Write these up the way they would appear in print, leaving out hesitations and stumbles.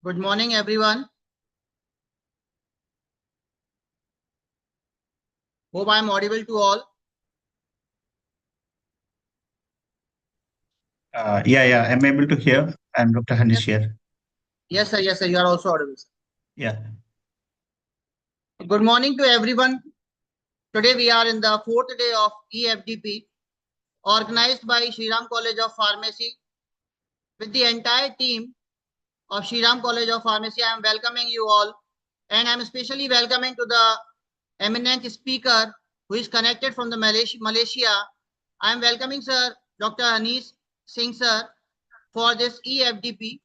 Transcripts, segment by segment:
Good morning, everyone. Hope I am audible to all. Yeah, I'm able to hear. I'm Dr. Hanish here. Yes, sir. Yes, sir. You are also audible, sir. Yeah. Good morning to everyone. Today we are in the fourth day of EFDP, organized by Shriram College of Pharmacy. With the entire team of Shriram College of Pharmacy, I am welcoming you all, and I am especially welcoming to the eminent speaker who is connected from the Malaysia. I am welcoming Sir Dr. Hanish Singh, sir, for this EFDP.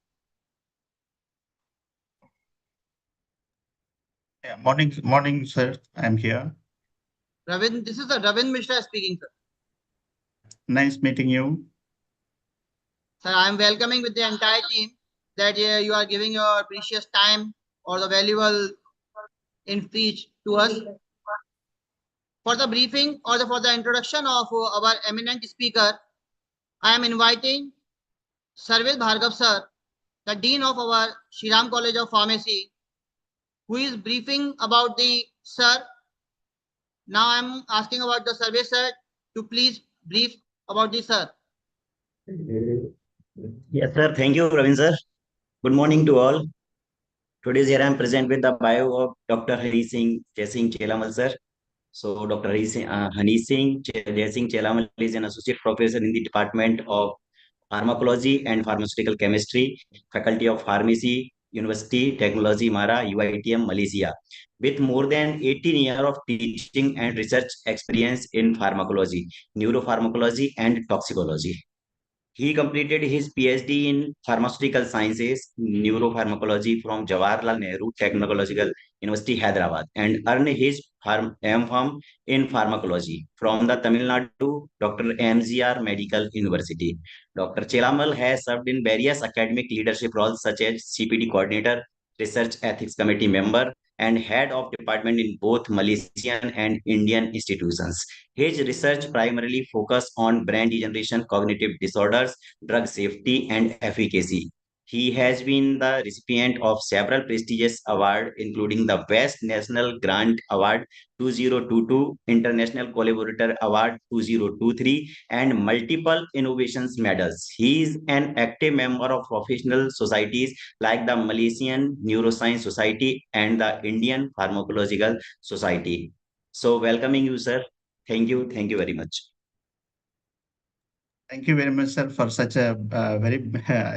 Yeah. Morning, sir. I'm here. This is the Ravin Mishra speaking, sir. Nice meeting you. Sir, I am welcoming with the entire team that you are giving your precious time or the valuable speech to us. For the briefing or for the introduction of our eminent speaker, I am inviting Sarvit Bhargav, sir, the Dean of our Shriram College of Pharmacy, who is briefing about the sir. Now I am asking about the Sarvit, sir, to please brief about the sir. Yes, sir. Thank you, Ravin, sir. Good morning to all. Today here I am present with the bio of Dr. Hari Singh Jai Singh Chelamal, sir. So Dr. Hani Singh Jai Singh Chelamal is an associate professor in the Department of Pharmacology and Pharmaceutical Chemistry, Faculty of Pharmacy, University Technology Mara, UITM, Malaysia, with more than 18 years of teaching and research experience in pharmacology, neuropharmacology, and toxicology. He completed his PhD in pharmaceutical sciences, neuropharmacology from Jawaharlal Nehru Technological University, Hyderabad, and earned his M.Pharm in pharmacology from the Tamil Nadu Dr. MGR Medical University. Dr. Chelamal has served in various academic leadership roles such as CPD coordinator, research ethics committee member, and head of department in both Malaysian and Indian institutions. His research primarily focused on brain degeneration, cognitive disorders, drug safety, and efficacy. He has been the recipient of several prestigious awards, including the Best National Grant Award 2022, International Collaborator Award 2023, and multiple innovations medals. He is an active member of professional societies like the Malaysian Neuroscience Society and the Indian Pharmacological Society. So, welcoming you, sir. Thank you. Thank you very much. Thank you very much, sir, for such a very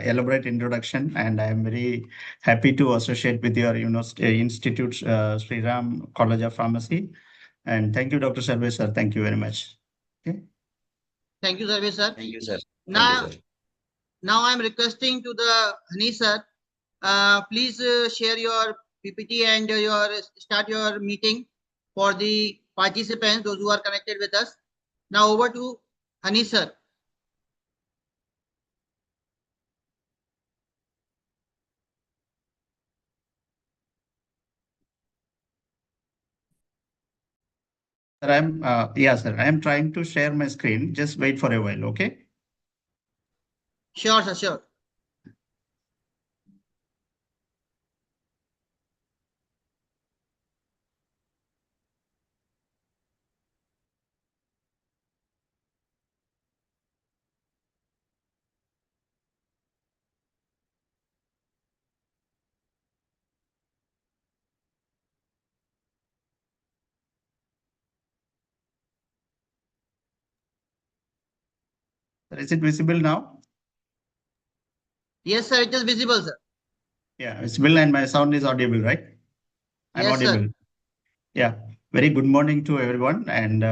elaborate introduction. And I'm very happy to associate with your institute, Sri Ram College of Pharmacy. And thank you, Dr. Sarve, sir. Thank you very much. Okay. Thank you, Sarve, sir. Thank you, sir. Now, Thank you, sir. now I'm requesting to the Hani sir, please share your PPT and start your meeting for the participants, those who are connected with us. Now over to Hani sir. Sir, sir. I am trying to share my screen. Just wait for a while, okay? Sure, sir, sure. Sir, is it visible now? Yes, sir, it is visible, sir. Yeah, visible and my sound is audible, right? I'm Yes, audible. sir. Yeah, very good morning to everyone and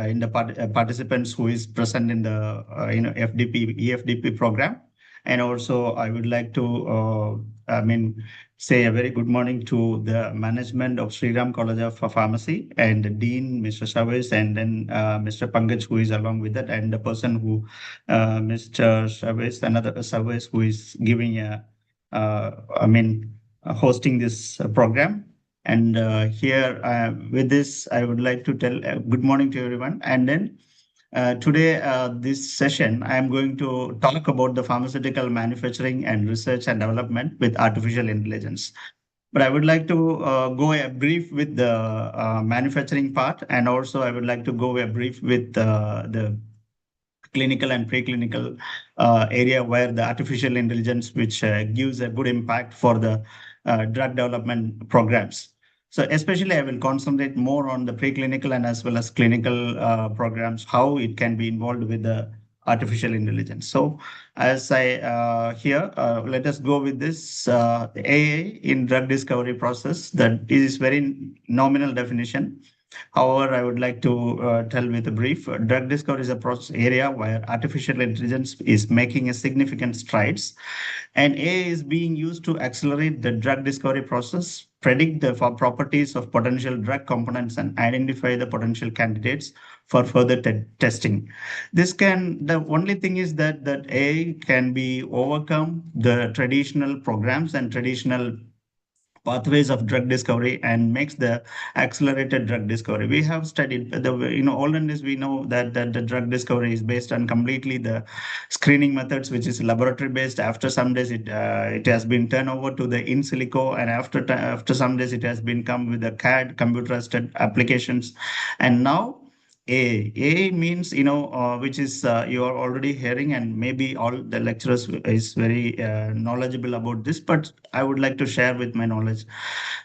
in the participants who is present in the EFDP program. And also I would like to say a very good morning to the management of Sriram College of Pharmacy and the Dean, Mr. Chavez, and then Mr. Pankaj, who is along with that, and the person who Mr. Chavez, another Chavez, who is giving hosting this program. And here with this, I would like to tell good morning to everyone. And then Today, this session, I am going to talk about the pharmaceutical manufacturing and research and development with artificial intelligence. But I would like to go a brief with the manufacturing part, and also I would like to go a brief with the clinical and preclinical area where the artificial intelligence, which gives a good impact for the drug development programs. So especially I will concentrate more on the preclinical and as well as clinical programs, how it can be involved with the artificial intelligence. So as I here, let us go with this AI in drug discovery process. That is very nominal definition. However, I would like to tell with a brief. Drug discovery is a process area where artificial intelligence is making a significant strides, and AI is being used to accelerate the drug discovery process, predict the properties of potential drug components, and identify the potential candidates for further testing. The only thing is that AI can be overcome the traditional programs and traditional pathways of drug discovery and makes the accelerated drug discovery. We have studied the olden days. We know that the drug discovery is based on completely the screening methods, which is laboratory based. After some days, it has been turned over to the in silico, and after some days, it has been come with the CAD computer assisted applications, and now A means, which is you are already hearing, and maybe all the lecturers is very knowledgeable about this, but I would like to share with my knowledge.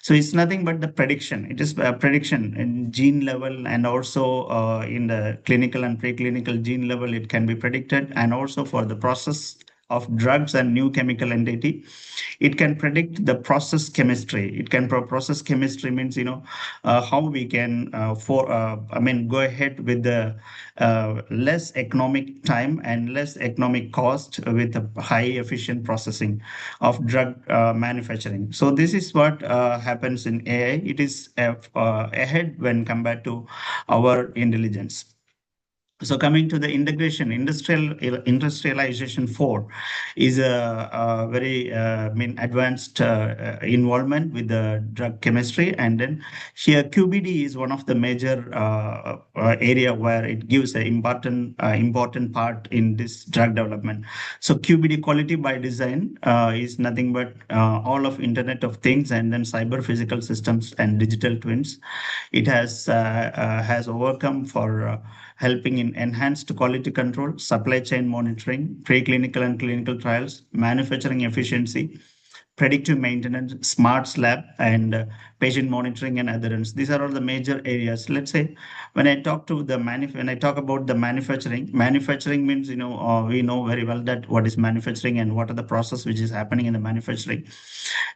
So it's nothing but the prediction. It is a prediction in gene level, and also in the clinical and preclinical gene level, it can be predicted, and also for the process of drugs and new chemical entity, it can predict the process chemistry. It can process chemistry means, how we can go ahead with the less economic time and less economic cost with a high efficient processing of drug manufacturing. So this is what happens in AI. It is ahead when compared to our intelligence. So coming to the industrialization 4 is a very advanced involvement with the drug chemistry, and then here QBD is one of the major area where it gives an important part in this drug development. So QBD, quality by design, is nothing but all of Internet of Things and then cyber physical systems and digital twins. It has overcome for helping in enhanced quality control, supply chain monitoring, preclinical and clinical trials, manufacturing efficiency, predictive maintenance, smart lab, and patient monitoring and adherence. These are all the major areas. Let's say when I talk about the manufacturing means, we know very well that what is manufacturing and what are the process which is happening in the manufacturing.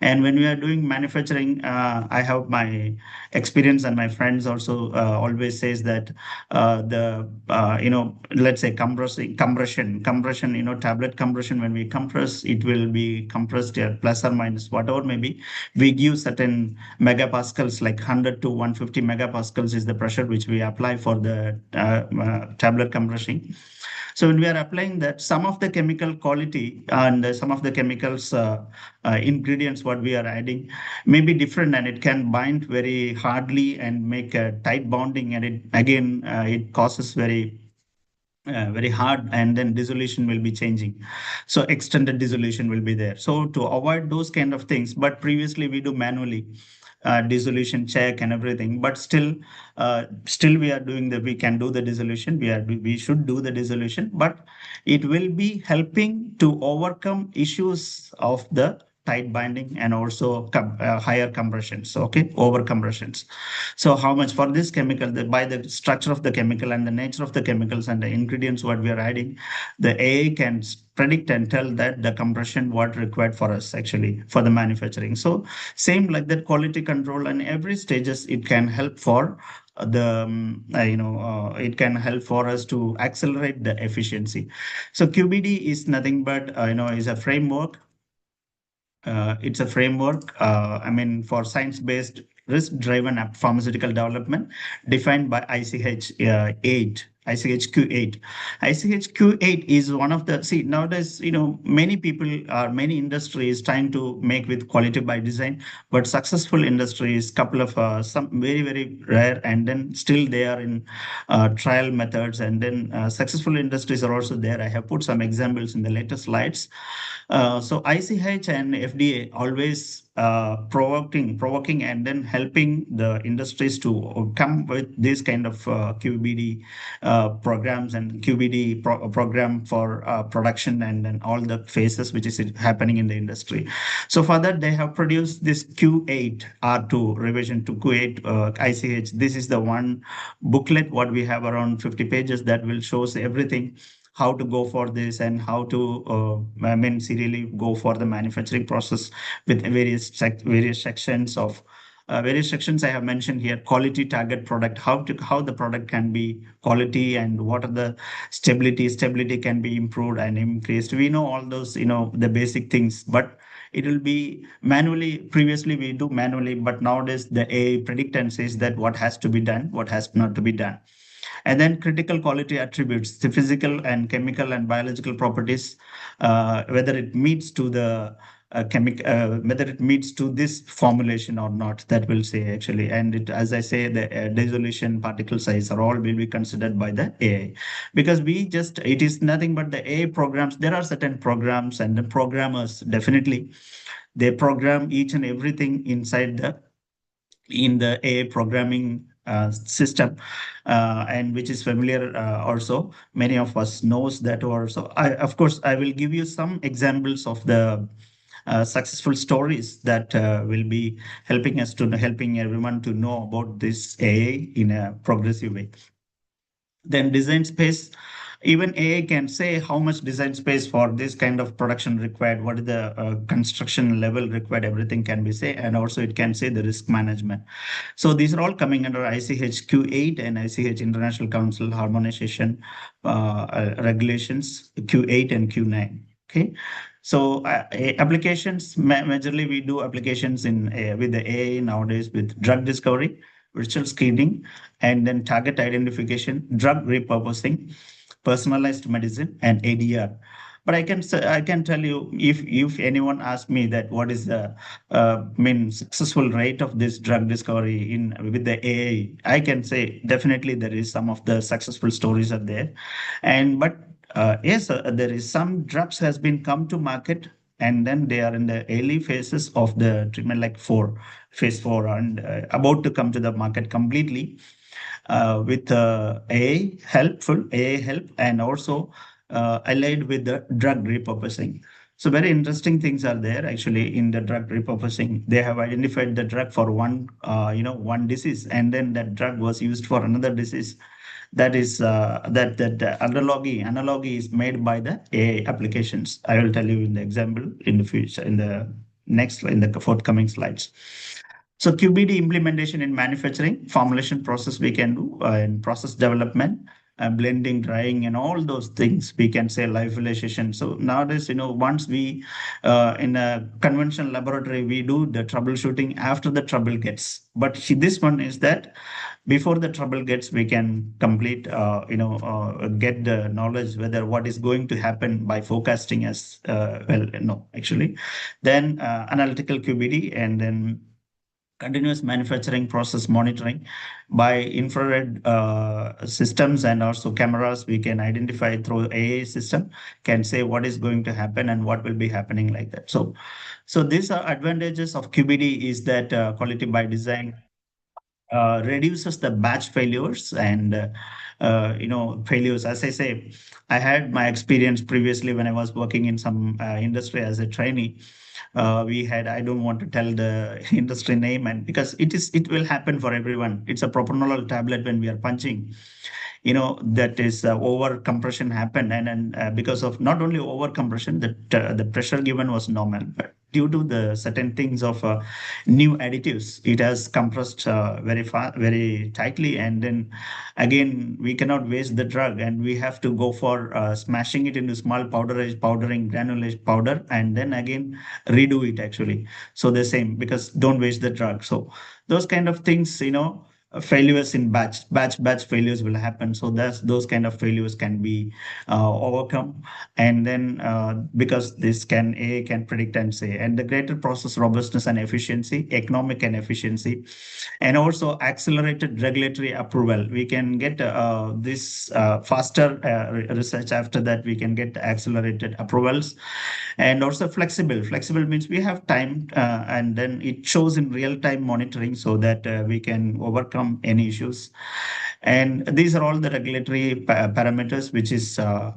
And when we are doing manufacturing, I have my experience, and my friends also always says that let's say compression, tablet compression, when we compress, it will be compressed plus or minus whatever maybe. We give certain megapascals, like 100 to 150 megapascals is the pressure which we apply for the tablet compression. So when we are applying that, some of the chemical quality and some of the chemicals ingredients what we are adding may be different, and it can bind very hardly and make a tight bonding, and it causes very hard, and then dissolution will be changing. So extended dissolution will be there. So to avoid those kind of things, but previously we do manually dissolution check and everything, but still we can do the dissolution. We should do the dissolution, but it will be helping to overcome issues of the tight binding and also higher compressions, okay, over compressions. So how much for this chemical, by the structure of the chemical and the nature of the chemicals and the ingredients what we are adding, the AI can predict and tell that the compression what required for us actually for the manufacturing. So same like that, quality control and every stages, it can help for it can help for us to accelerate the efficiency. So QBD is nothing but is a framework. It's a framework, for science-based risk-driven pharmaceutical development defined by ICH 8. ICHQ8. ICHQ8 is one of the, see, nowadays, many people or many industries trying to make with quality by design, but successful industries, couple of some very, very rare, and then still they are in trial methods, and then successful industries are also there. I have put some examples in the later slides. So ICH and FDA always provoking and then helping the industries to come with this kind of QBD programs and QBD program for production and then all the phases which is happening in the industry. So for that, they have produced this Q8 R2 revision to Q8 ICH. This is the one booklet what we have around 50 pages that will shows everything how to go for this and how to serially go for the manufacturing process with various sections of various sections I have mentioned here. Quality, target product, how the product can be quality, and what are the stability can be improved and increased. We know all those, the basic things, but it will be manually. Previously we do manually, but nowadays the AI predict and says that what has to be done, what has not to be done. And then critical quality attributes, the physical and chemical and biological properties, whether it meets to the whether it meets to this formulation or not, that will say actually. And it, as I say, the dissolution, particle size are all will be considered by the AI, because it is nothing but the AI programs. There are certain programs and the programmers, definitely they program each and everything inside in the AI programming system, and which is familiar also. Many of us knows that also. Of course, I will give you some examples of the successful stories that will be helping everyone to know about this AI in a progressive way. Then design space. Even AI can say how much design space for this kind of production required, what is the construction level required, everything can be say, and also it can say the risk management. So these are all coming under ICH Q8 and ICH International Council Harmonization regulations Q8 and Q9. Okay. So applications, majorly we do applications in with the AI nowadays with drug discovery, virtual screening, and then target identification, drug repurposing, personalized medicine, and ADR. But I can tell you, if anyone asks me that what is the successful rate of this drug discovery in with the AI, I can say definitely there is some of the successful stories are there, and but yes, there is some drugs has been come to market, and then they are in the early phases of the treatment, like phase 4, and about to come to the market completely with AI help, and also allied with the drug repurposing. So very interesting things are there actually in the drug repurposing. They have identified the drug for one disease, and then that drug was used for another disease. That is that analogy is made by the AI applications. I will tell you in the example in the future, in the forthcoming slides. So QBD implementation in manufacturing, formulation process we can do, in process development, blending, drying, and all those things we can say lyophilization. So nowadays, once we in a conventional laboratory we do the troubleshooting after the trouble gets, but this one is that before the trouble gets, we can complete get the knowledge whether what is going to happen by forecasting as well. No, actually, then analytical QBD, and then continuous manufacturing process monitoring by infrared systems and also cameras. We can identify through AI system, can say what is going to happen and what will be happening, like that. So these are advantages of QBD, is that quality by design reduces the batch failures and failures. As I say, I had my experience previously when I was working in some industry as a trainee. We had, I don't want to tell the industry name, and because it will happen for everyone. It's a propranolol tablet when we are punching, that is over compression happened, and because of not only over compression, that the pressure given was normal, but due to the certain things of new additives, it has compressed very far, very tightly, and then again we cannot waste the drug, and we have to go for smashing it into small powdering granulate powder, and then again redo it actually. So the same, because don't waste the drug. So those kind of things, failures in batch failures will happen. So that's those kind of failures can be overcome. And then because this can AI can predict and say, and the greater process robustness and efficiency, economic and efficiency, and also accelerated regulatory approval. We can get this faster research. After that, we can get accelerated approvals, and also flexible. Flexible means we have time, and then it shows in real time monitoring so that we can overcome any issues. And these are all the regulatory parameters, which is the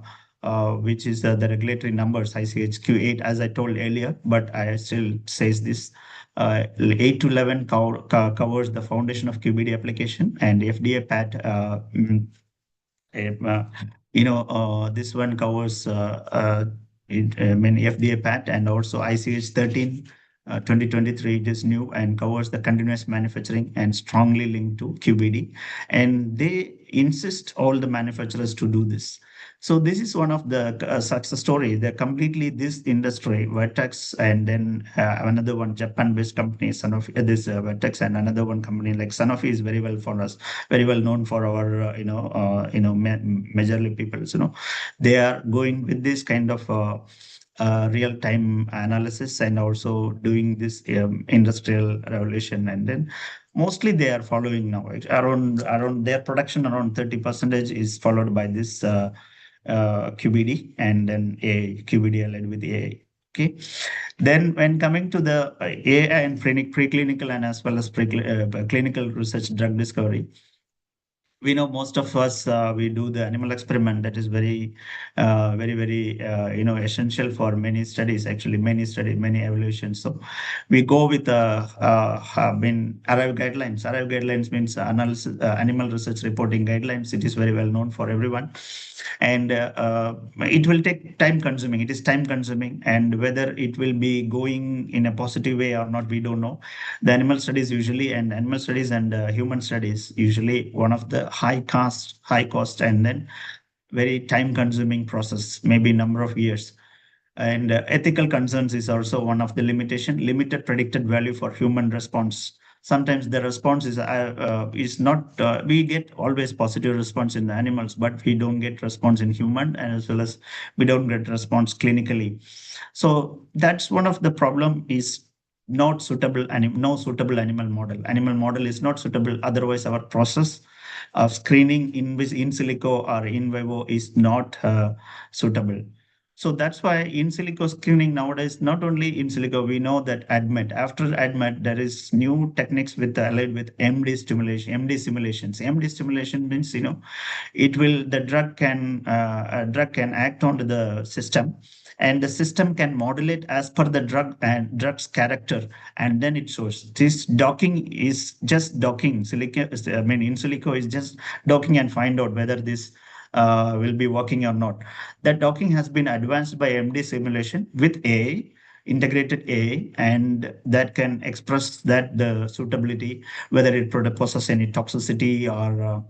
regulatory numbers ICHQ 8, as I told earlier, but I still says this. 8 to 11 covers the foundation of QBD application, and FDA PAT uh, this one covers FDA PAT, and also ICH 13 2023. It is new and covers the continuous manufacturing and strongly linked to QBD. And they insist all the manufacturers to do this. So this is one of the success story. They're completely this industry, Vertex, and then another one, Japan-based company, Sanofi. This Vertex, and another one company like Sanofi is very well for us, very well known for our majorly people. They are going with this kind of real-time analysis and also doing this industrial revolution. And then mostly they are following now around their production, around 30% is followed by this QBD, and then QBD allied with AI. Okay. Then when coming to the AI and preclinical and as well as clinical research drug discovery, we know most of us we do the animal experiment. That is very essential for many studies, actually many evaluations. So we go with arrive guidelines. Arrive guidelines means analysis animal research reporting guidelines. It is very well known for everyone, and it will take time consuming. It is time consuming, and whether it will be going in a positive way or not, we don't know. The animal studies usually, and animal studies and human studies usually, one of the high cost, and then very time consuming process, maybe number of years. And ethical concerns is also one of the limited predicted value for human response. Sometimes the response is not, we get always positive response in the animals, but we don't get response in human, and as well as we don't get response clinically. So that's one of the problem, is not suitable, no suitable animal model is not suitable. Otherwise our process of screening in silico or in vivo is not suitable. So that's why in silico screening nowadays, not only in silico, we know that after ADMET, there is new techniques allied with MD stimulation, MD simulations. MD stimulation means, the drug can act on the system, and the system can modulate as per the drug and drug's character, and then it shows. This docking is just docking. In silico is just docking and find out whether this will be working or not. That docking has been advanced by MD simulation with AI, integrated AI, and that can express that the suitability, whether it possesses any toxicity or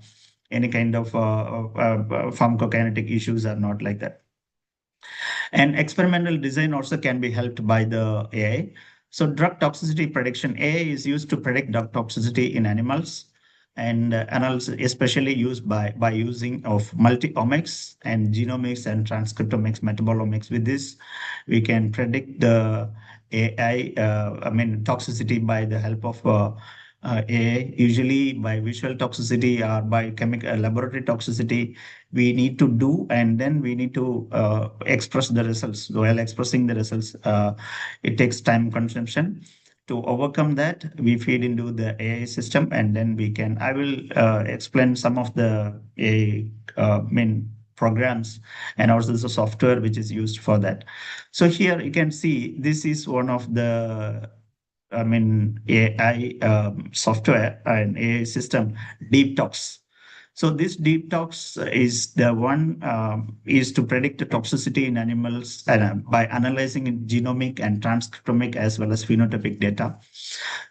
any kind of pharmacokinetic issues or not, like that. And experimental design also can be helped by the AI. So drug toxicity prediction, AI is used to predict drug toxicity in animals, and analysis especially used by using of multi-omics and genomics and transcriptomics, metabolomics. With this, we can predict the AI, toxicity by the help of AI, usually by visual toxicity or by chemical laboratory toxicity. We need to do, and then we need to express the results. While expressing the results, it takes time consumption. To overcome that, we feed into the AI system, and then I will explain some of the AI main programs, and also the software which is used for that. So here you can see, this is one of the AI software and AI system, DeepTox. So this DeepTox is the one is to predict the toxicity in animals by analyzing genomic and transcriptomic as well as phenotypic data.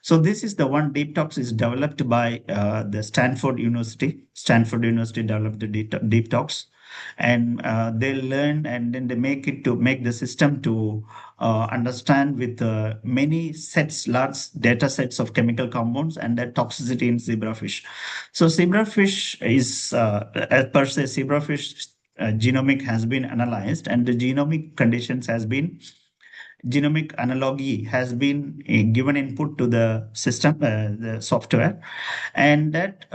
So this is the one. DeepTox is developed by the Stanford University. Stanford University developed the DeepTox. and they learn, and then they make the system to understand with many sets, large data sets of chemical compounds and their toxicity in zebrafish. So zebrafish is, as per se, zebrafish genomic has been analyzed, and the genomic conditions has been genomic analogy has been given input to the system, the software, and that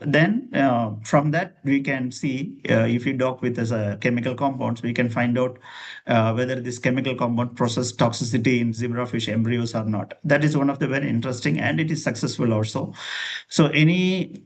then from that we can see, if we dock with this chemical compounds, we can find out whether this chemical compound process toxicity in zebrafish embryos or not. That is one of the very interesting, and it is successful also. So any,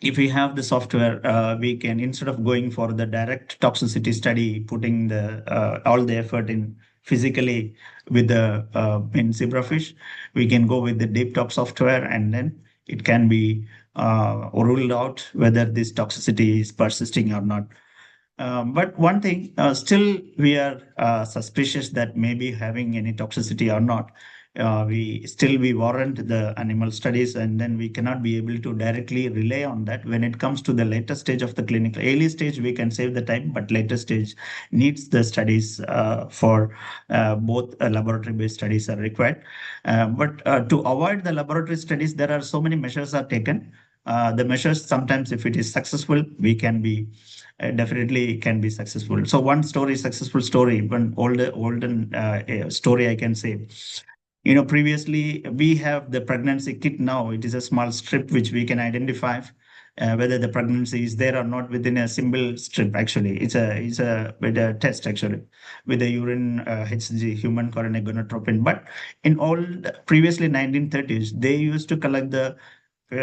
if we have the software, we can, instead of going for the direct toxicity study, putting the all the effort in physically with the in zebrafish, we can go with the deep tox software, and then it can be ruled out whether this toxicity is persisting or not. But one thing, still we are suspicious that maybe having any toxicity or not. We warrant the animal studies, and then we cannot be able to directly rely on that. When it comes to the later stage of the clinical, early stage we can save the time, but later stage needs the studies for both laboratory-based studies are required. But to avoid the laboratory studies, there are so many measures are taken. The measures, sometimes if it is successful, we can be definitely can be successful. So one story, successful story, one olden story I can say. Previously we have the pregnancy kit. Now it is a small strip which we can identify whether the pregnancy is there or not within a single strip. Actually, it's a with a test actually with the urine HG, human coronary gonadotropin. But in all previously 1930s, they used to collect the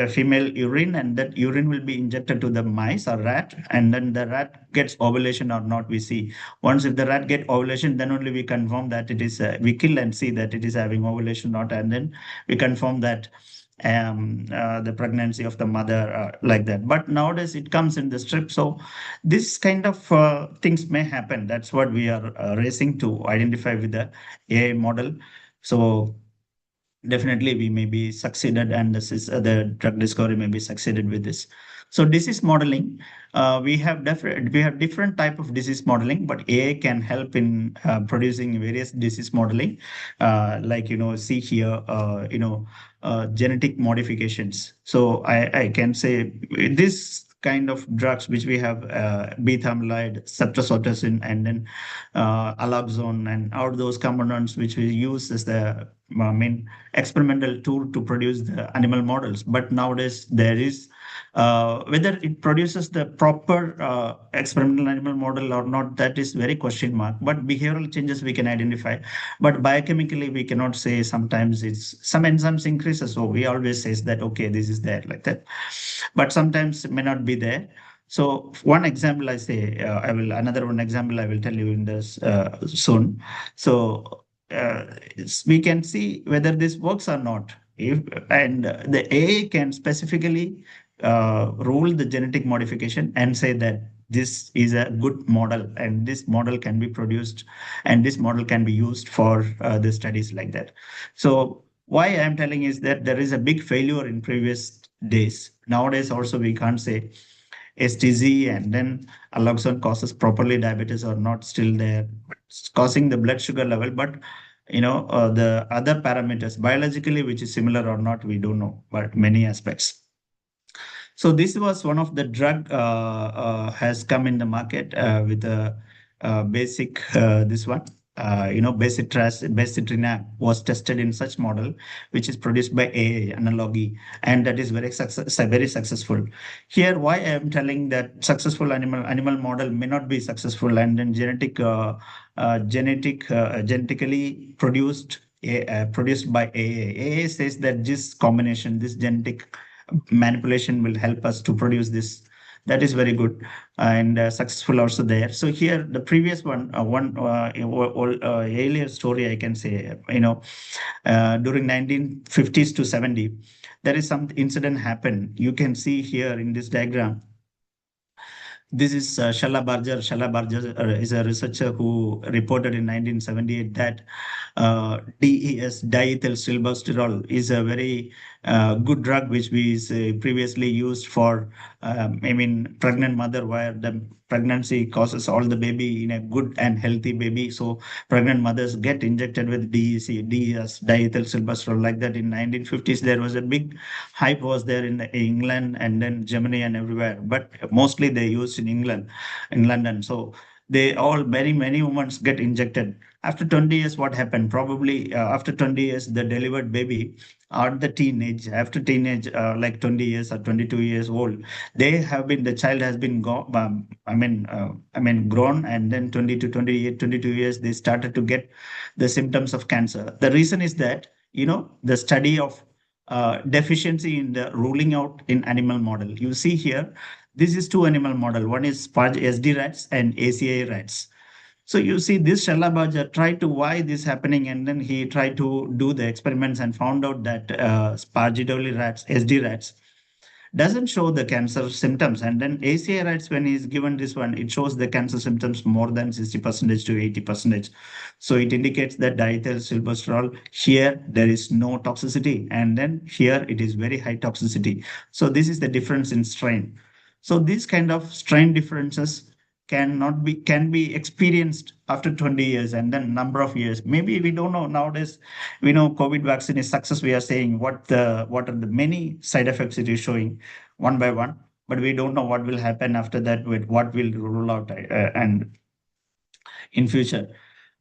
female urine, and that urine will be injected to the mice or rat, and then the rat gets ovulation or not, we see. Once if the rat get ovulation, then only we confirm that it is we kill and see that it is having ovulation or not, and then we confirm that the pregnancy of the mother, like that. But nowadays it comes in the strip. So this kind of things may happen. That's what we are racing to identify with the AI model. So definitely we may be succeeded, and this is the drug discovery may be succeeded with this. So disease modeling, we have different type of disease modeling, but AI can help in producing various disease modeling, like see here, genetic modifications. So I can say this kind of drugs which we have, beta amyloid, ceftazotocin, and then alloxone, and all those components which we use as the main experimental tool to produce the animal models. But nowadays there is, whether it produces the proper experimental animal model or not, that is very question mark. But behavioral changes we can identify, but biochemically we cannot say. Sometimes it's some enzymes increases, so we always says that okay, this is there, like that, but sometimes it may not be there. So one example I say, another one example I will tell you in this soon. So we can see whether this works or not. If and the AI can specifically rule the genetic modification and say that this is a good model, and this model can be produced, and this model can be used for the studies, like that. So why I am telling is that there is a big failure in previous days. Nowadays also we can't say STZ and then alloxone causes properly diabetes or not, still there. It's causing the blood sugar level, but the other parameters biologically which is similar or not, we don't know, but many aspects. So this was one of the drug has come in the market with a basic this one. Basitrina was tested in such model, which is produced by AI analogy, and that is very successful. Here, why I am telling that successful animal model may not be successful, and then genetically produced by AI. AI says that this combination, this genetic manipulation will help us to produce this. That is very good and successful also there. So here the previous one earlier story I can say, during 1950s to 70, there is some incident happened. You can see here in this diagram. This is Shala Barger. Shala Barger is a researcher who reported in 1978 that DES, diethylstilbestrol, is a very good drug which was previously used for, pregnant mother, where the pregnancy causes all the baby in a good and healthy baby. So pregnant mothers get injected with DEC, DES, diethylstilbestrol, like that. In 1950s, there was a big hype was there in England and then Germany and everywhere, but mostly they used in in London. So they all, many women get injected. After 20 years, what happened? Probably after 20 years, the delivered baby at the teenage, after teenage, like 20 years or 22 years old, the child has been grown, and then 20 to 28, 22 years, they started to get the symptoms of cancer. The reason is that, the study of deficiency in the ruling out in animal model. You see here, this is two animal model. One is Sparge SD rats and ACA rats. So you see, this Shalabaja tried to why this happening, and then he tried to do the experiments and found out that Spargidoli rats, SD rats, doesn't show the cancer symptoms. And then ACA rats, when he's given this one, it shows the cancer symptoms more than 60% to 80%. So it indicates that diethylstilbestrol, here there is no toxicity, and then here it is very high toxicity. So this is the difference in strain. So these kind of strain differences can be experienced after 20 years and then number of years. Maybe we don't know nowadays. We know COVID vaccine is success. We are saying what are the many side effects it is showing one by one, but we don't know what will happen after that, with what will rule out and in future.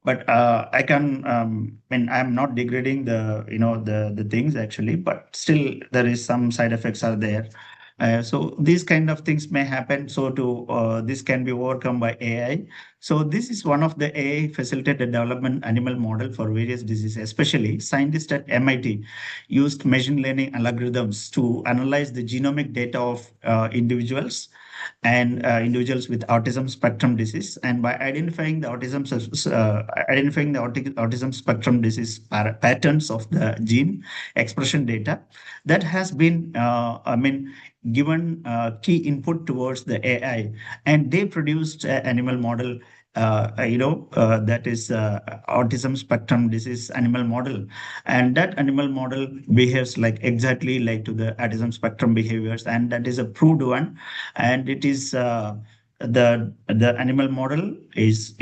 But I can, I'm not degrading the things actually, but still there is some side effects are there. So these kind of things may happen. So to this can be overcome by AI. So this is one of the AI facilitated development animal model for various diseases. Especially scientists at MIT used machine learning algorithms to analyze the genomic data of individuals with autism spectrum disease, and by identifying the autism spectrum disease patterns of the gene expression data, that has been given key input towards the AI, and they produced an animal model, that is autism spectrum disease animal model. And that animal model behaves like exactly like to the autism spectrum behaviors, and that is a proved one. And it is the animal model is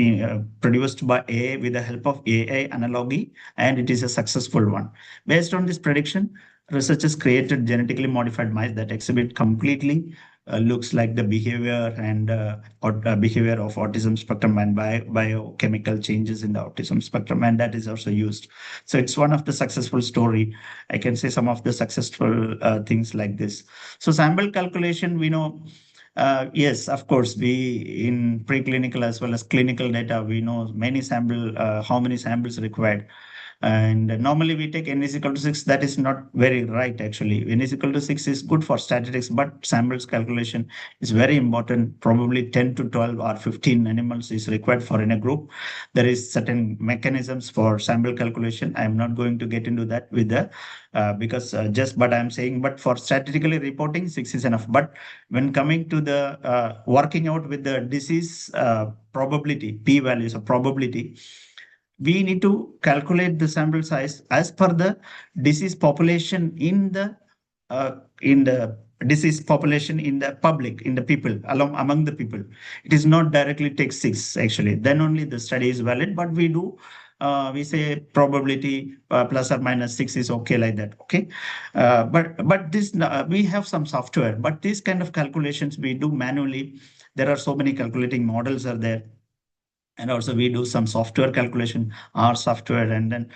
produced by AI with the help of AI analogy, and it is a successful one. Based on this prediction, researchers created genetically modified mice that exhibit completely looks like the behavior and behavior of autism spectrum and biochemical changes in the autism spectrum, and that is also used. So it's one of the successful story. I can say some of the successful things like this. So sample calculation, we know. Yes, of course, we in preclinical as well as clinical data, we know how many samples required. And normally we take n is equal to 6. That is not very right, actually. N is equal to 6 is good for statistics, but samples calculation is very important. Probably 10 to 12 or 15 animals is required for in a group. There is certain mechanisms for sample calculation. I'm not going to get into that with the because but I'm saying, but for statistically reporting, 6 is enough. But when coming to the working out with the disease probability, p values of probability, we need to calculate the sample size as per the disease population in the disease population in the public, in the people, among the people. It is not directly take 6 actually. Then only the study is valid. But we say probability plus or minus 6 is okay, like that. Okay, but this we have some software, but these kind of calculations we do manually. There are so many calculating models are there, and also we do some software calculation, R software, and then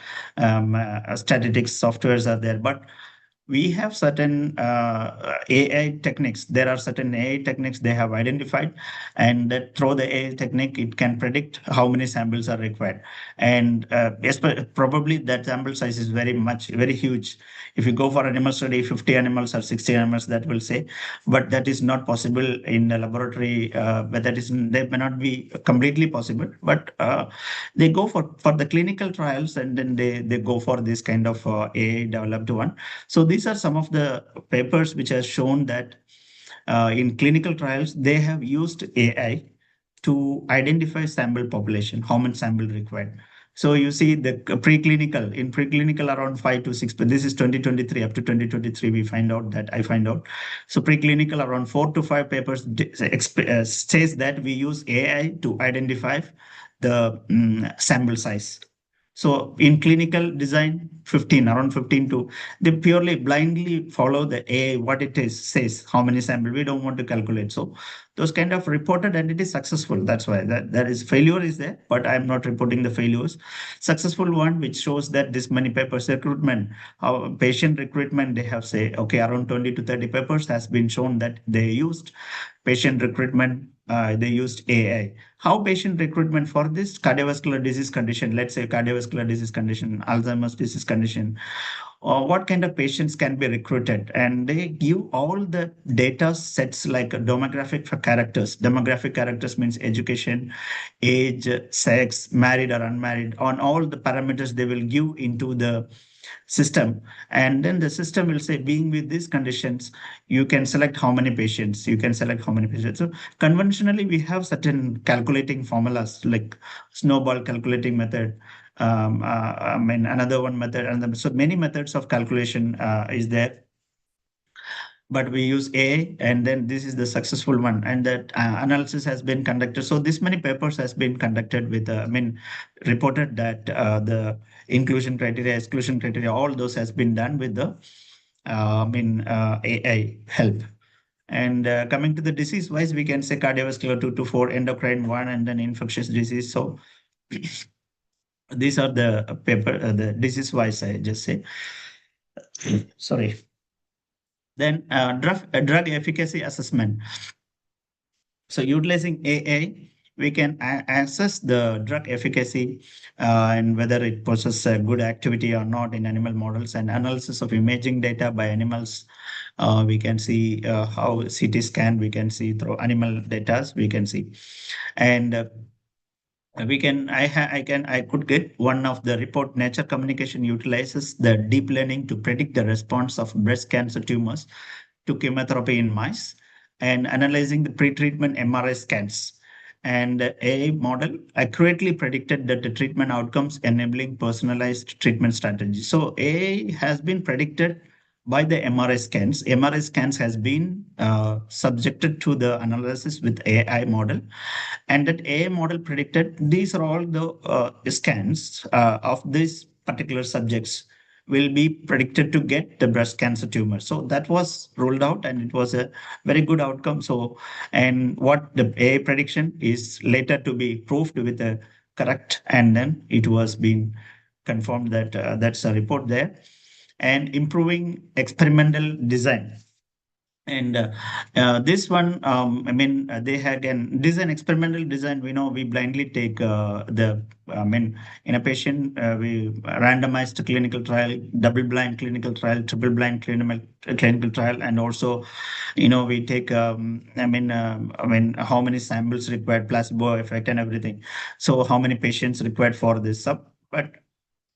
statistics softwares are there. But we have certain AI techniques. There are certain AI techniques they have identified, and that through the AI technique, it can predict how many samples are required. And probably that sample size is very huge. If you go for animal study, 50 animals or 60 animals, that will say, but that is not possible in the laboratory. But they may not be completely possible. But they go for the clinical trials, and then they go for this kind of AI developed one. So these are some of the papers which have shown that in clinical trials, they have used AI to identify sample population, how much sample required. So you see the preclinical, in preclinical around 5 to 6, but this is 2023, up to 2023, I find out. So preclinical around 4 to 5 papers says that we use AI to identify the sample size. So in clinical design, 15, around 15 to, they purely blindly follow the AI, what it is, says, how many sample, we don't want to calculate. So those kind of reported and it is successful. That's why that is failure is there, but I'm not reporting the failures. Successful one, which shows that this many papers recruitment, how patient recruitment, they have say, okay, around 20 to 30 papers has been shown that they used patient recruitment, they used AI. How patient recruitment for this cardiovascular disease condition, let's say cardiovascular disease condition, Alzheimer's disease condition, or what kind of patients can be recruited? And they give all the data sets like demographic characters. Demographic characters means education, age, sex, married or unmarried, on all the parameters they will give into the system. And then the system will say, being with these conditions, you can select how many patients, you can select how many patients. So conventionally, we have certain calculating formulas like snowball calculating method. I mean, another one method, and so many methods of calculation is there, but we use AI, and then this is the successful one, and that analysis has been conducted. So this many papers has been conducted with, I mean, reported that the inclusion criteria, exclusion criteria, all those has been done with the, AI help. And coming to the disease wise, we can say cardiovascular 2 to 4, endocrine 1, and then infectious disease. So these are the paper, the disease wise, I just say. Sorry. Then drug efficacy assessment. So utilizing AI, we can assess the drug efficacy and whether it possesses a good activity or not in animal models, and analysis of imaging data by animals. We can see how CT scan, we can see through animal data, we can see. And we can I could get one of the report. Nature Communication utilizes the deep learning to predict the response of breast cancer tumors to chemotherapy in mice, and analyzing the pre-treatment MRI scans. And AI model accurately predicted that the treatment outcomes, enabling personalized treatment strategies. So AI has been predicted by the MRI scans. MRI scans has been subjected to the analysis with AI model, and that AI model predicted these are all the scans of these particular subjects will be predicted to get the breast cancer tumor. So that was rolled out, and it was a very good outcome. So, and what the AI prediction is later to be proved with a correct, and then it was being confirmed that that's a report there. And improving experimental design. And this one, they had again design, experimental design. We know we blindly take in a patient, we randomized clinical trial, double-blind clinical trial, triple-blind clinical trial, and also, we take, how many samples required, placebo effect, and everything. So how many patients required for this sub, but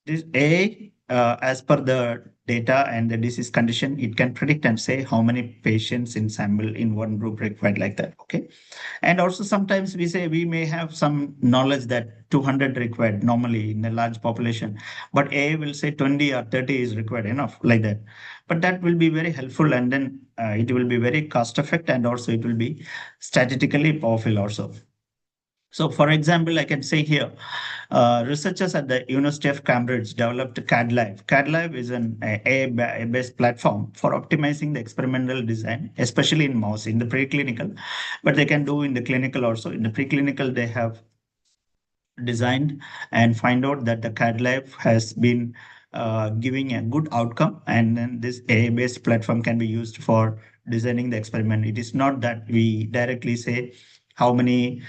this A, as per the data and the disease condition, it can predict and say how many patients in sample in one group required, like that. Okay. And also sometimes we say we may have some knowledge that 200 required normally in a large population, but A will say 20 or 30 is required, enough, like that. But that will be very helpful, and then it will be very cost effective, and also it will be statistically powerful also. So, for example, I can say here, researchers at the University of Cambridge developed CADLive. CADLive is an AI-based platform for optimizing the experimental design, especially in mouse, in the preclinical, but they can do in the clinical also. In the preclinical, they have designed and find out that the CADLive has been giving a good outcome, and then this AI-based platform can be used for designing the experiment. It is not that we directly say how many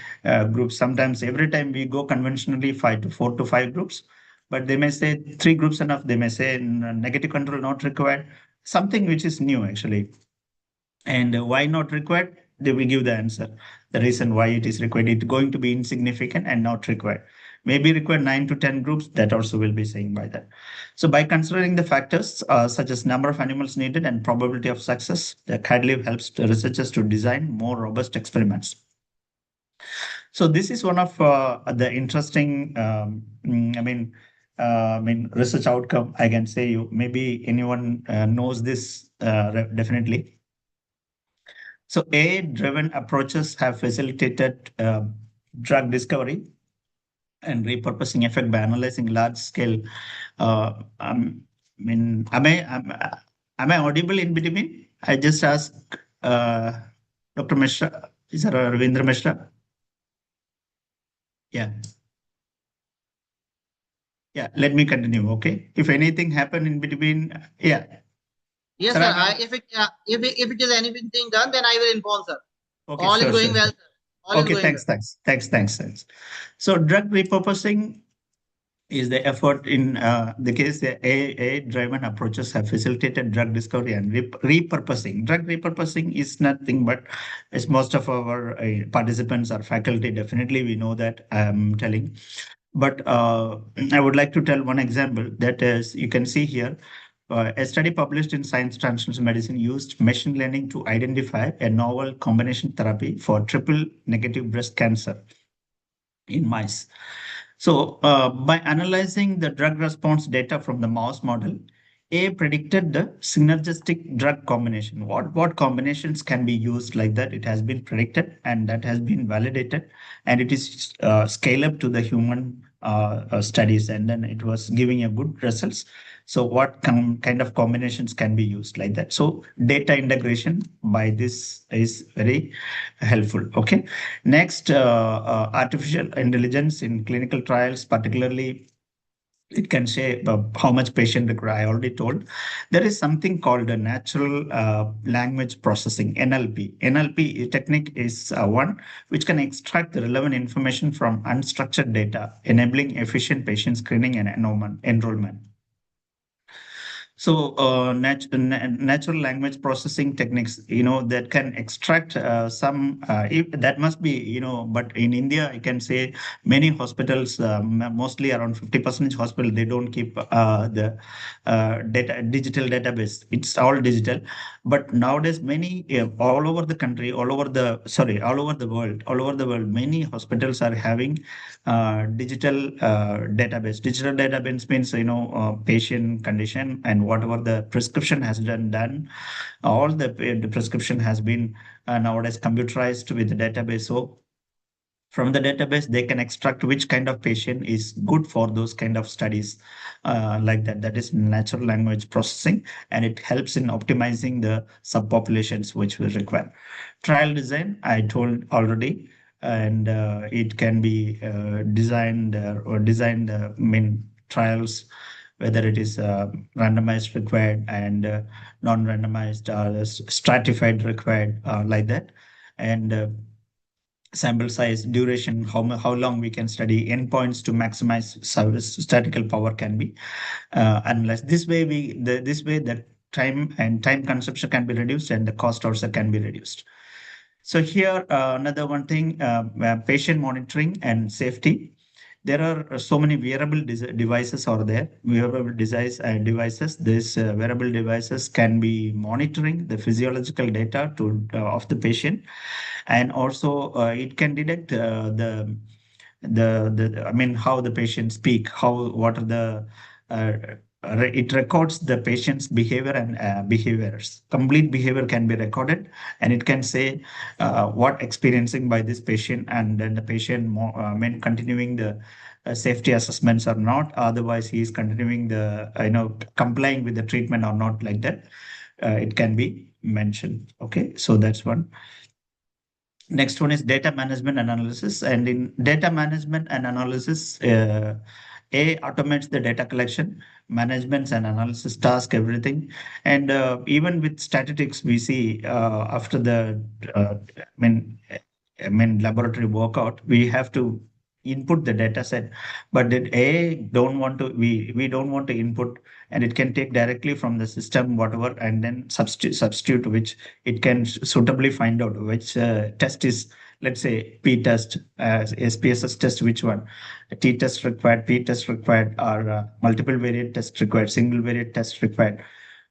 groups. Sometimes every time we go conventionally 4 to 5 groups, but they may say 3 groups enough. They may say negative control not required, something which is new actually. And why not required? They will give the answer. The reason why it is required, it's going to be insignificant and not required. Maybe require 9 to 10 groups, that also will be saying by that. So by considering the factors such as number of animals needed and probability of success, the CADLive helps the researchers to design more robust experiments. So this is one of the interesting, research outcome. I can say you maybe anyone knows this definitely. So AI-driven approaches have facilitated drug discovery and repurposing effect by analyzing large-scale. Uh, um, am I audible in between? I just asked Dr. Mishra. Is that Ravindra Mishra? Yeah. Yeah, let me continue. Okay. If anything happen in between, yeah. Yes, Sir, sir. am I? If it is anything done, then I will inform, sir. Okay, All is sure, going sure, well, sure. sir. All is Okay, going well. thanks. So drug repurposing is the effort in the case the AI-driven approaches have facilitated drug discovery and repurposing. Drug repurposing is nothing but, as most of our participants are faculty, definitely we know that I'm telling. But I would like to tell one example that is, you can see here, a study published in Science Translational Medicine used machine learning to identify a novel combination therapy for triple negative breast cancer in mice. So, by analyzing the drug response data from the mouse model, A predicted the synergistic drug combination. What combinations can be used like that? It has been predicted and that has been validated, and it is scale up to the human studies, and then it was giving a good results. So, what kind of combinations can be used like that? So, data integration by this is very helpful. Okay. Next, artificial intelligence in clinical trials, particularly it can say how much patient require. I already told. There is something called a natural language processing, NLP. NLP technique is one which can extract the relevant information from unstructured data, enabling efficient patient screening and enrollment. So, natural language processing techniques, that can extract that must be, but in India, I can say many hospitals, mostly around 50% hospital, they don't keep the digital database. It's all digital. But nowadays, many, all over the country, all over the world, many hospitals are having digital database. Digital database means, patient condition and whatever the prescription has done, all the prescription has been nowadays computerized with the database. So from the database, they can extract which kind of patient is good for those kind of studies, like that. That is natural language processing, and it helps in optimizing the subpopulations which we require. Trial design, I told already, and it can be designed or designed, trials, whether it is randomized required and non-randomized or stratified required, like that. And sample size, duration, how long we can study, endpoints to maximize service statistical power can be analyzed. This way the time consumption can be reduced and the cost also can be reduced. So here, another one thing, patient monitoring and safety. There are so many wearable devices are there. Wearable devices. These wearable devices can be monitoring the physiological data of the patient, and also it can detect how the patient speak, what are the uh, it records the patient's behavior and behaviors. Complete behavior can be recorded, and it can say what experiencing by this patient, and then the patient continuing the safety assessments or not. Otherwise, he is continuing the complying with the treatment or not, like that. It can be mentioned. Okay, so that's one. Next one is data management and analysis. And in data management and analysis, A automates the data collection, management and analysis task, everything. And even with statistics, we see after the laboratory workout, we have to input the data set, but then A don't want to we don't want to input, and it can take directly from the system whatever, and then substitute which it can suitably find out which test is, let's say P test, SPSS test, which one, T test required, P test required, or multiple variant test required, single variant test required.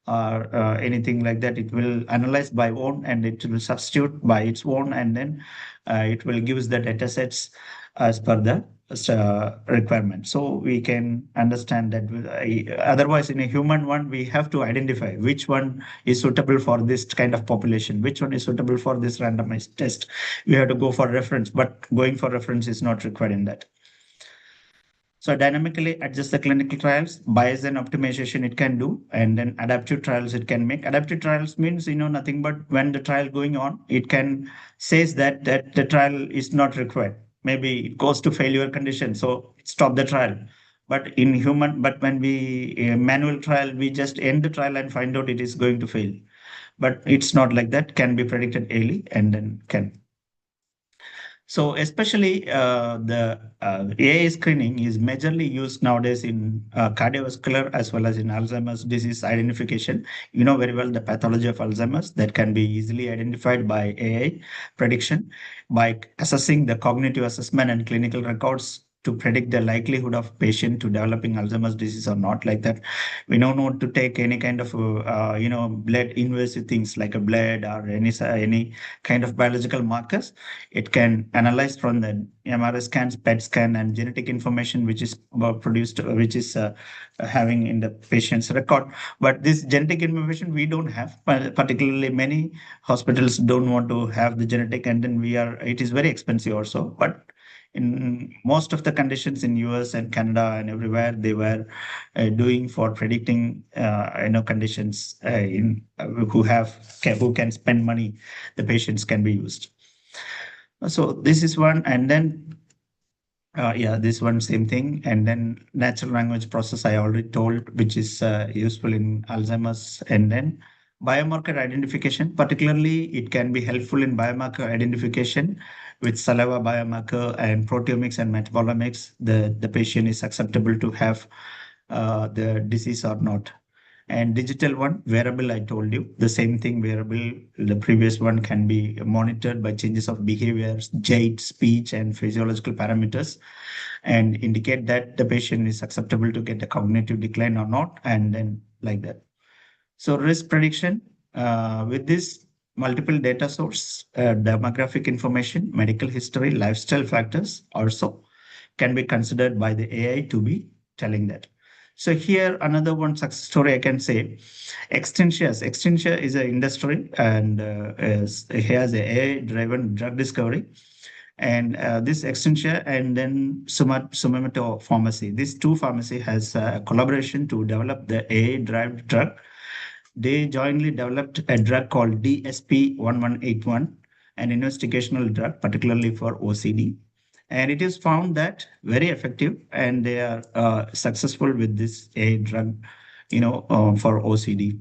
or anything like that. It will analyze by own and it will substitute by its own, and then it will give the data sets as per the requirement. So we can understand that otherwise in a human one, we have to identify which one is suitable for this kind of population, which one is suitable for this randomized test. We have to go for reference, but going for reference is not required in that. So dynamically adjust the clinical trials, bias and optimization it can do, and then adaptive trials it can make. Adaptive trials means nothing but when the trial going on, it can says that the trial is not required. Maybe it goes to failure condition, so stop the trial. But in human, but when we manual trial, we just end the trial and find out it is going to fail. But it's not like that. Can be predicted early and then can. So especially the AI screening is majorly used nowadays in cardiovascular as well as in Alzheimer's disease identification. You know very well the pathology of Alzheimer's that can be easily identified by AI prediction by assessing the cognitive assessment and clinical records to predict the likelihood of patient to developing Alzheimer's disease or not, like that. We don't want to take any kind of blood invasive things like a blood or any kind of biological markers. It can analyze from the MRI scans, PET scan, and genetic information which is produced, which is having in the patient's record. But this genetic information we don't have. Particularly, many hospitals don't want to have the genetic, and then it is very expensive also. But in most of the conditions in US and Canada and everywhere, they were doing for predicting conditions in who can spend money, the patients can be used. So this is one, and then yeah, this one same thing, and then natural language process I already told, which is useful in Alzheimer's, and then biomarker identification. Particularly, it can be helpful in biomarker identification with saliva biomarker and proteomics and metabolomics. The patient is acceptable to have the disease or not. And digital one, wearable, I told you the same thing. Wearable, the previous one can be monitored by changes of behaviors, gait, speech, and physiological parameters, and indicate that the patient is acceptable to get a cognitive decline or not, and then like that. So risk prediction with this multiple data source, demographic information, medical history, lifestyle factors also can be considered by the AI to be telling that. So here another one success story I can say, Extensia. Extensia is an industry and has a AI-driven drug discovery. And this Extensia and then Sumamoto Pharmacy. These two pharmacy has a collaboration to develop the AI-driven drug. They jointly developed a drug called DSP-1181, an investigational drug, particularly for OCD. And it is found that very effective, and they are successful with this A drug, for OCD.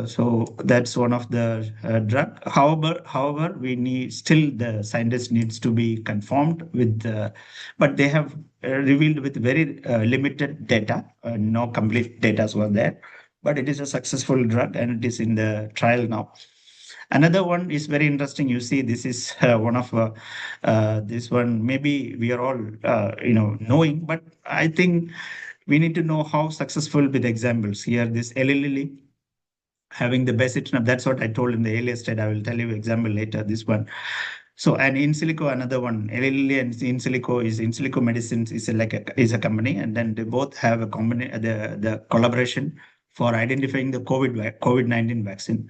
So that's one of the drug. However, we need still the scientist needs to be confirmed with, but they have revealed with very limited data. No complete data were there, but it is a successful drug and it is in the trial now. Another one is very interesting. You see, this is one of this one. Maybe we are all knowing, but I think we need to know how successful with examples here. This Eli having the best internet. That's what I told in the earlier state. I will tell you example later. This one. So and in silico, another one. Eli Lilly and in silico medicines is is a company, and then they both have a the collaboration for identifying the COVID-19 vaccine.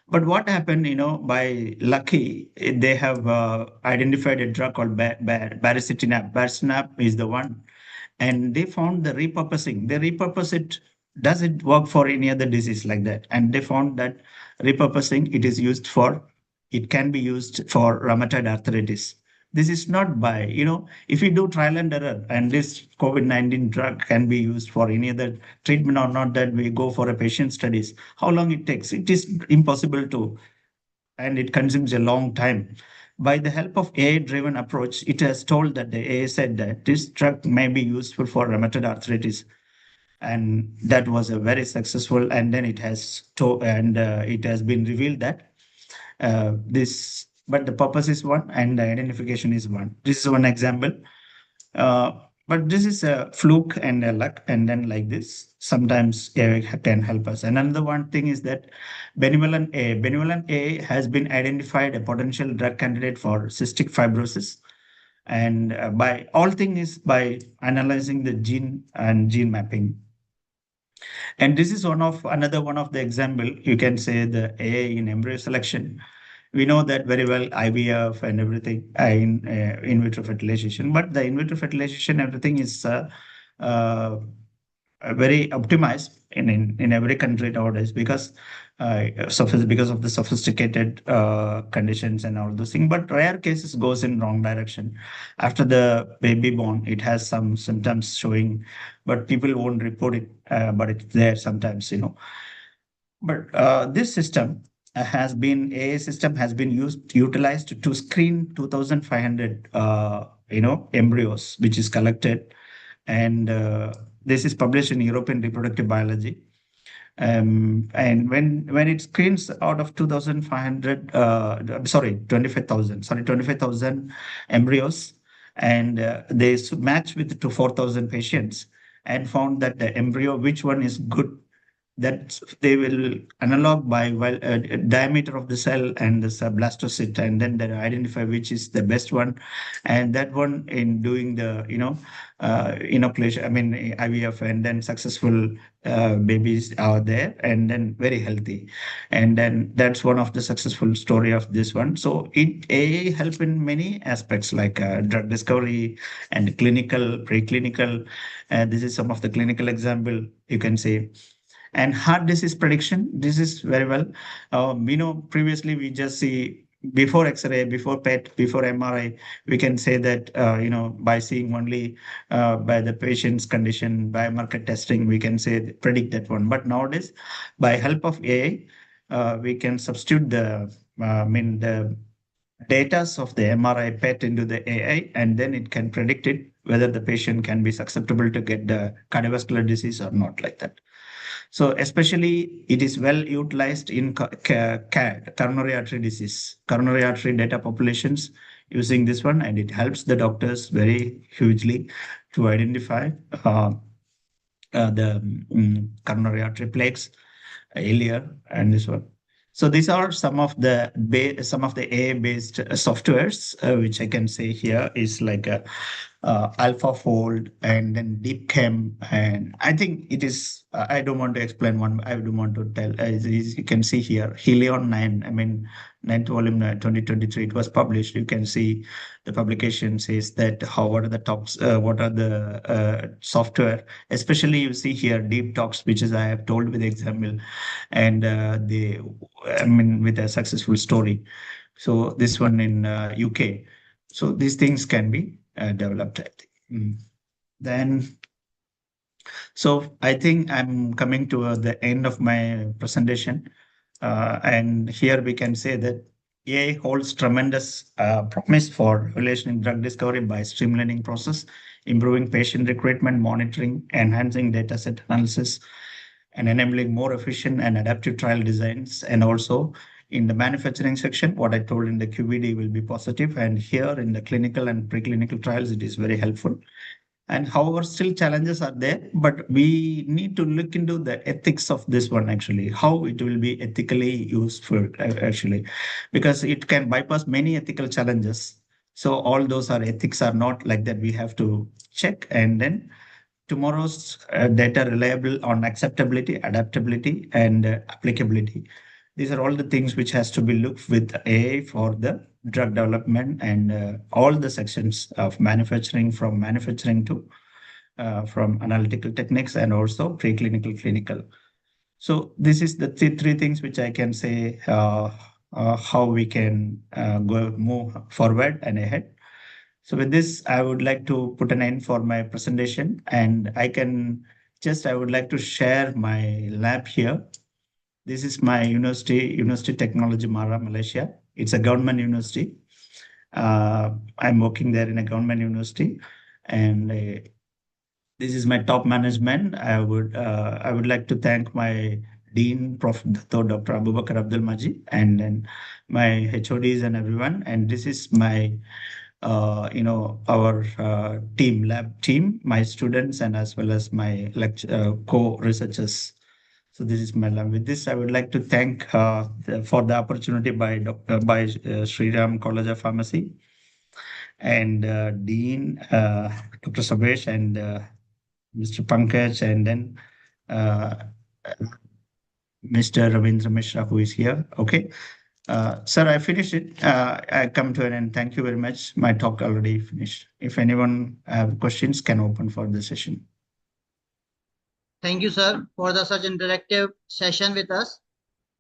But what happened, by lucky, they have identified a drug called baricitinib. Baricitinib is the one, and they found the repurposing. They repurpose it. Does it work for any other disease like that? And they found that repurposing it is used for. It can be used for rheumatoid arthritis. This is not by, if you do trial and error and this COVID-19 drug can be used for any other treatment or not, that we go for a patient studies, how long it takes? It is impossible to, and it consumes a long time. By the help of AI-driven approach, it has told that the AI said that this drug may be useful for rheumatoid arthritis. And that was a very successful, and then it has it has been revealed that but the purpose is one and the identification is one. This is one example. But this is a fluke and a luck, and then like this, sometimes AI can help us. And another one thing is that benevolent A. Benevolent A has been identified a potential drug candidate for cystic fibrosis. And by all thing is by analyzing the gene and gene mapping. And this is one of another one of the example, you can say the AI in embryo selection. We know that very well, IVF and everything in vitro fertilization, but the in vitro fertilization, everything is uh, very optimized in every country nowadays because because of the sophisticated conditions and all those things. But rare cases goes in wrong direction. After the baby born, it has some symptoms showing, but people won't report it. But it's there sometimes, you know. But this system AI system has been utilized to screen 2,500 embryos, which is collected, and this is published in European Reproductive Biology. And when it screens out of 2,500, sorry, 25,000, 25,000 embryos, and they match with to 4,000 patients, and found that the embryo, which one is good, that they will analog by diameter of the cell and the blastocyst, and then they identify which is the best one, and that one in doing the inoculation, I mean IVF, and then successful babies are there, and then very healthy, and then that's one of the successful story of this one. So it AI help in many aspects like drug discovery and clinical, preclinical. This is some of the clinical example you can say. And heart disease prediction, this is very well. Previously we just see before X-ray, before PET, before MRI, we can say that, by seeing only by the patient's condition, biomarker testing, we can say predict that one. But nowadays, by help of AI, we can substitute the data of the MRI PET into the AI, and then it can predict it whether the patient can be susceptible to get the cardiovascular disease or not, like that. So especially it is well utilized in CAD, coronary artery disease, coronary artery data populations using this one, and it helps the doctors very hugely to identify uh, the coronary artery plaques earlier, and this one. So these are some of the AI-based softwares, which I can say here is like a AlphaFold and then DeepChem, and I think it is. I don't want to explain one. I don't want to tell. As you can see here, Helion 9. I mean, ninth volume, 2023. It was published. You can see the publication says that what are the tops, what are the software. Especially you see here Deep Talks, which is I have told with example, and I mean, with a successful story. So this one in UK. So these things can be developed, I think. Then, so I think I'm coming to the end of my presentation. And here we can say that AI holds tremendous promise for revelation in drug discovery by streamlining process, improving patient recruitment, monitoring, enhancing data set analysis, and enabling more efficient and adaptive trial designs. And also in the manufacturing section, what I told in the QVD will be positive, and here in the clinical and preclinical trials, it is very helpful. And however, still challenges are there, but we need to look into the ethics of this one actually, how it will be ethically useful actually, because it can bypass many ethical challenges. So all those are ethics are not like that. We have to check, and then tomorrow's data reliable on acceptability, adaptability, and applicability. These are all the things which has to be looked with AI for the drug development and all the sections of manufacturing, from manufacturing to from analytical techniques and also preclinical, clinical. So this is the three things which I can say how we can move forward and ahead. So with this, I would like to put an end for my presentation, and I would like to share my lab here. This is my University Technology Mara, Malaysia. It's a government university. I'm working there in a government university, and this is my top management. I would like to thank my Dean, Prof. Dr. Abubakar Abdul Majid, and then my HODs and everyone. And this is my our lab team, my students, and as well as my co-researchers. So this is my lab. With this, I would like to thank for the opportunity by Sriram College of Pharmacy and Dean Dr. Sabesh and Mr. Pankaj, and then uh, Mr. Ravindra Mishra, who is here. Okay. Sir, I finished it. I come to an end. Thank you very much. My talk already finished. If anyone have questions, can open for the session. Thank you, sir, for the such interactive session with us.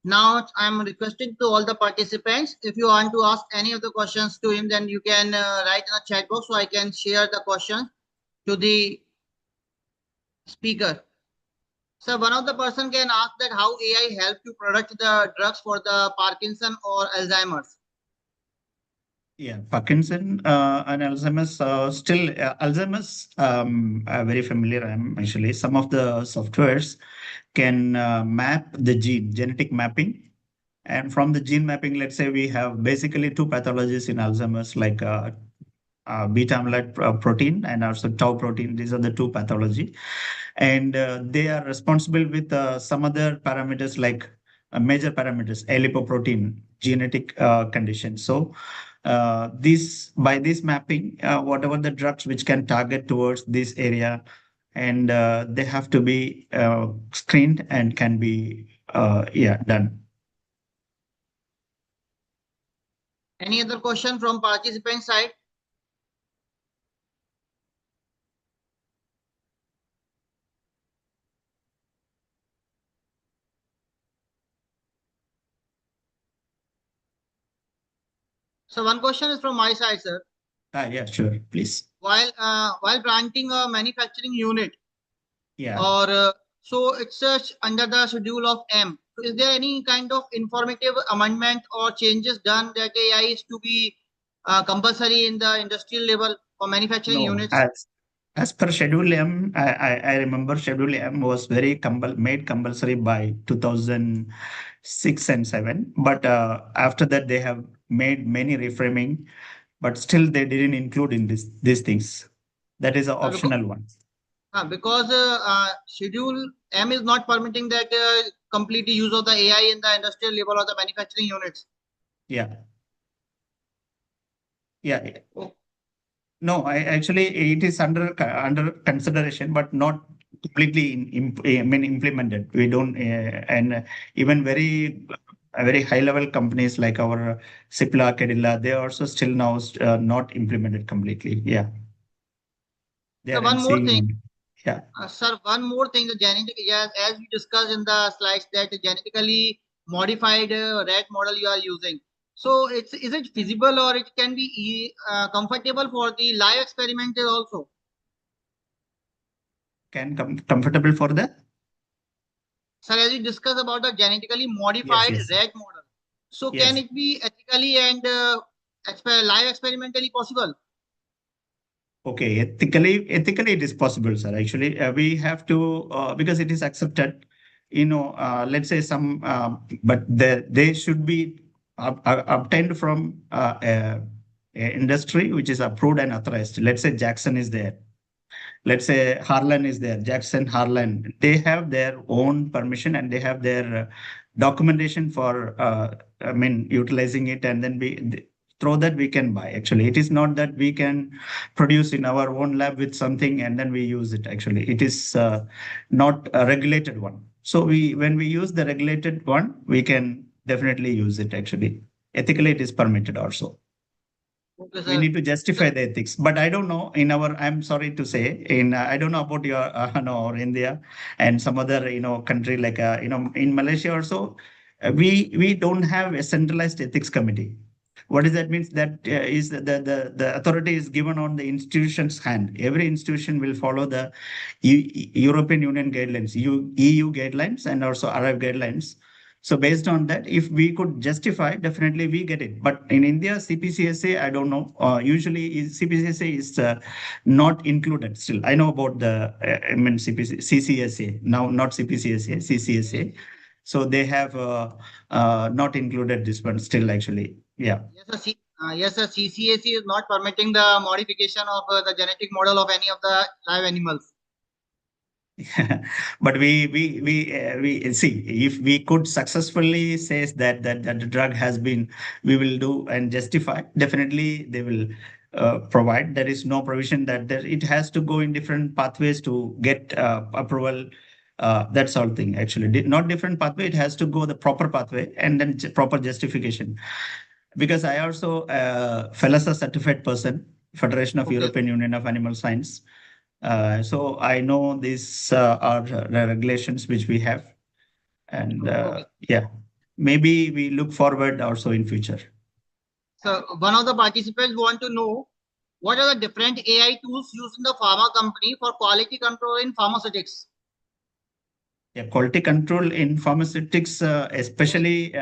Now I'm requesting to all the participants, if you want to ask any of the questions to him, then you can write in the chat box so I can share the questions to the speaker. So one of the person can ask that how AI help to product the drugs for the Parkinson or Alzheimer's. Yeah, Parkinson and Alzheimer's. Still, Alzheimer's. Very familiar. I'm actually some of the softwares can map the genetic mapping, and from the gene mapping, let's say we have basically two pathologies in Alzheimer's, like beta amyloid protein and also tau protein. These are the two pathology, and they are responsible with some other parameters like major parameters, lipoprotein, genetic conditions. So this by this mapping, whatever the drugs which can target towards this area, and they have to be screened and can be done. Any other question from participant side? So one question is from my side, sir. Yeah, sure, please. While granting a manufacturing unit, Yeah. or so it's searched under the schedule of M. So is there any kind of informative amendment or changes done that AI is to be compulsory in the industrial level for manufacturing No, units? as per Schedule M, I remember Schedule M was very made compulsory by 2006 and 7. But after that, they have made many reframing, but still they didn't include in these things. That is an optional one. Because Schedule M is not permitting that complete use of the AI in the industrial level or the manufacturing units. Yeah. Yeah. Oh. No, actually it is under consideration, but not completely implemented. We don't, and even very high level companies like our Cipla, Cadilla, they are also still now not implemented completely. Yeah, they So are one more seeing thing. on. Yeah. Sir, one more thing, the genetic, yes, as we discussed in the slides, that the genetically modified rat model you are using. So is it feasible or it can be comfortable for the live experimental also? Can comfortable for the. Sir, as we discussed about the genetically Yes, modified yes. rat model. So Yes. can it be ethically and live experimentally possible? Okay, ethically it is possible, sir. Actually, we have to because it is accepted. Let's say some, but they should be obtained from a industry which is approved and authorized. Let's say Jackson is there. Let's say Harlan is there, Jackson, Harlan. They have their own permission and they have their documentation for, utilizing it, and then through that we can buy. Actually, it is not that we can produce in our own lab with something and then we use it. Actually, it is not a regulated one. So when we use the regulated one, we can definitely use it. Actually, ethically, it is permitted also. Okay, We need to justify the ethics, but I don't know in our, I'm sorry to say, I don't know about your or India and some other country like in Malaysia also, we don't have a centralized ethics committee. What does that means? That is the authority is given on the institution's hand. Every institution will follow the European Union guidelines, EU guidelines, and also Arab guidelines. So based on that, if we could justify, definitely we get it. But in India, CPCSA, I don't know. Usually, CPCSA is not included. Still, I know about the CCSA now, not CPCSA, CCSA. So they have not included this one still. Actually, yeah. Yes, Yes, sir. CCAC is not permitting the modification of the genetic model of any of the live animals. But we see, if we could successfully say that the drug has been, we will do and justify, definitely they will provide. There is no provision that it has to go in different pathways to get approval. That's all thing actually. Not different pathway, it has to go the proper pathway and then proper justification. Because I also FELASA certified person, Federation of Okay. European Union of Animal Science. So I know these are the regulations which we have, and Okay. yeah, maybe we look forward also in future. So one of the participants want to know what are the different AI tools used in the pharma company for quality control in pharmaceutics. Yeah, quality control in pharmaceutics, especially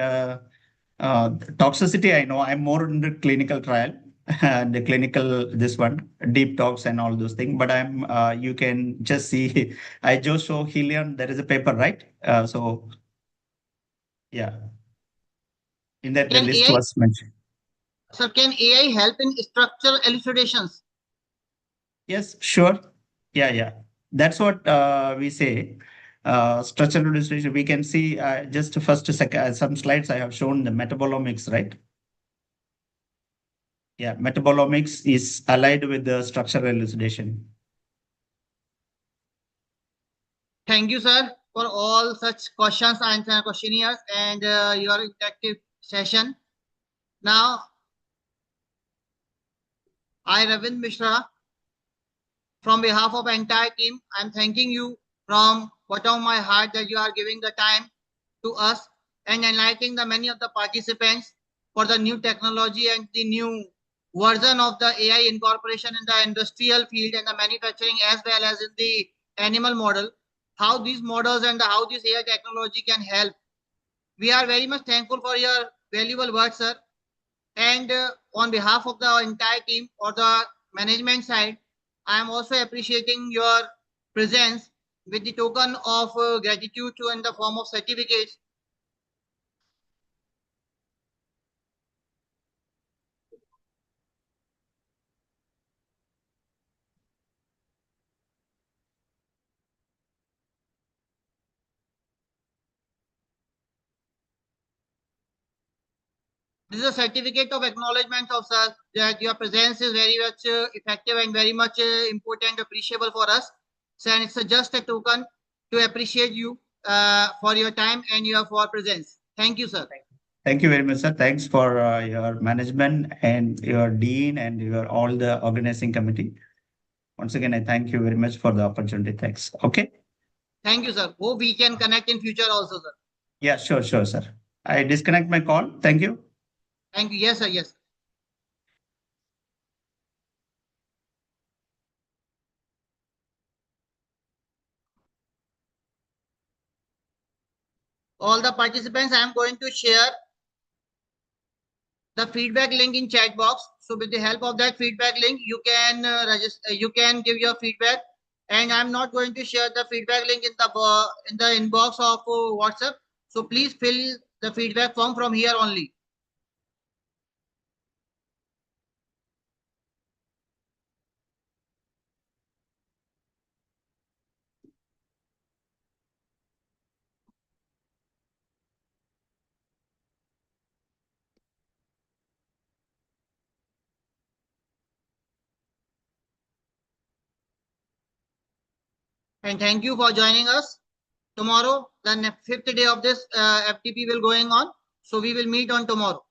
toxicity. I know I'm more in the clinical trial and the clinical this one deep talks and all those things. But I'm you can just see I just show Helion. There is a paper, right? So yeah, in that the Can list AI, was mentioned. sir, can AI help in structural elucidations? Yes, sure. Yeah, yeah. That's what we say. Structural illustration. We can see just first a second. Some slides I have shown the metabolomics, right? Yeah, metabolomics is allied with the structural elucidation. Thank you, sir, for all such questions and questionnaires and your interactive session. Now, I, Ravind Mishra, from behalf of entire team, I'm thanking you from bottom of my heart that you are giving the time to us and enlightening the many of the participants for the new technology and the new version of the AI incorporation in the industrial field and the manufacturing as well as in the animal model. How these models and how this AI technology can help. We are very much thankful for your valuable words, sir. And on behalf of the entire team or the management side, I am also appreciating your presence with the token of gratitude to in the form of certificates. This is a certificate of acknowledgement of sir that your presence is very much effective and very much important, appreciable for us. So, and it's just a token to appreciate you for your time and your for presence. Thank you, sir. Thank you very much, sir. Thanks for your management and your dean and your all the organizing committee. Once again, I thank you very much for the opportunity. Thanks. Okay. Thank you, sir. Hope we can connect in future also, sir. Yeah, sure, sure, sir. I disconnect my call. Thank you. Thank you. Yes, sir. Yes. All the participants, I am going to share the feedback link in chat box. So with the help of that feedback link, you can register. You can give your feedback. And I'm not going to share the feedback link in the inbox of WhatsApp. So please fill the feedback form from here only. And thank you for joining us. Tomorrow, the fifth day of this FTP will going on. So we will meet on tomorrow.